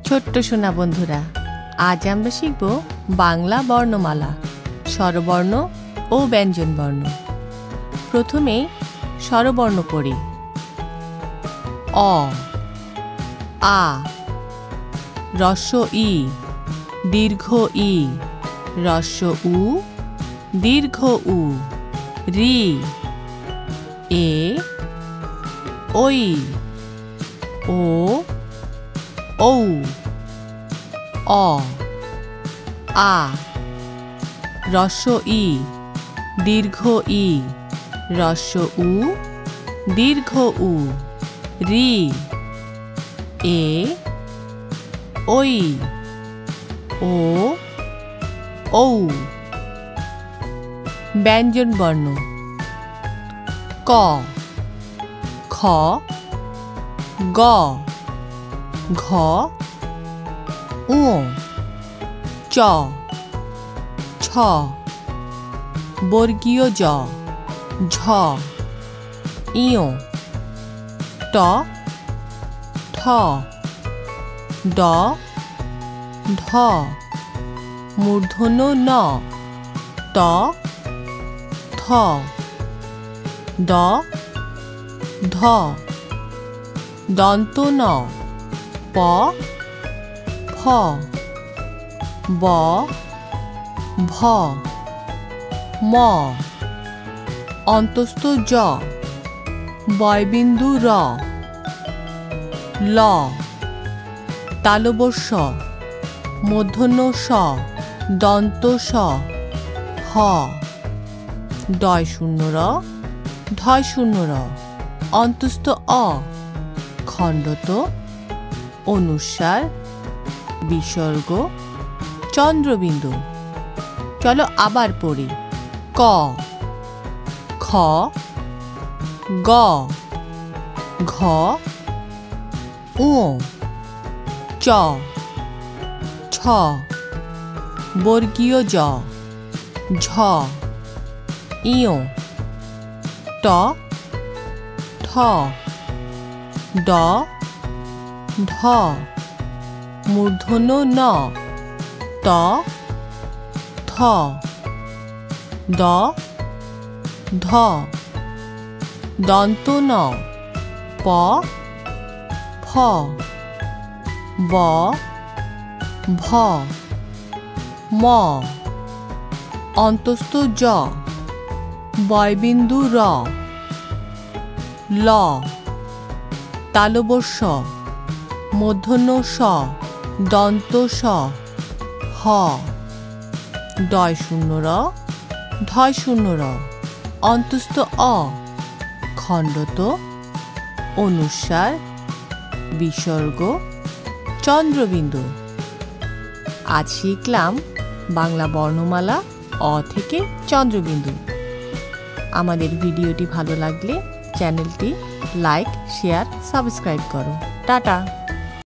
ছোট্ট সোনা বন্ধুরা, আজ আমরা শিখব বাংলা বর্ণমালা, স্বরবর্ণ ও ব্যঞ্জনবর্ণ। প্রথমে স্বরবর্ণ পড়ি। অ, আ, হ্রস্ব ই, দীর্ঘ ই, হ্রস্ব উ, দীর্ঘ উ, রি, এ, ওই, ও, ঔ, অ, আ, হ্রস্ব ই, দীর্ঘ ই, হ্রস্ব উ, দীর্ঘ উ, রি, এ, ওই, ও, ঔ। ব্যঞ্জনবর্ণ। ক, খ, গ, ঘ, ঙ, চ, ছ, বর্গীয় জ, ঝ, ইয়, ট, ঠ, ড, ঢ, মূর্ধন্য ন, ত, থ, দ, ধ, দন্ত ন, প, ফ, ব, ভ, ম, অন্তস্থ জ, বয়বিন্দু র, ল, তালবস্য, মূর্ধন্য স, দন্ত স, হ, ডয় শূন্য র, ঢয় শূন্য র, অন্তস্থ অ, খণ্ডত, অনুস্বার, বিসর্গ, চন্দ্রবিন্দু। চলো আবার পড়ি। ক, খ, গ, ঘ, ঙ, চ, ছ, বর্গীয় জ, ঝ, ইয়, ট, ঠ, ড, ঢ, মূর্ধন্য ন, ত, থ, দ, ধ, দন্ত ন, প, ফ, ব, ভ, ম, অন্তস্থ জ, বয়বিন্দু র, ল, তালবস্য, মূর্ধন্য স, দন্ত স, হ, ডয় শূন্য র, ঢয় শূন্য র, অন্তস্থ অ, খণ্ডত, অনুস্বার, বিসর্গ, চন্দ্রবিন্দু। আজ শিখলাম বাংলা বর্ণমালা অ থেকে চন্দ্রবিন্দু। আমাদের ভিডিওটি ভালো লাগলে চ্যানেলটি লাইক, শেয়ার, সাবস্ক্রাইব করো। টাটা।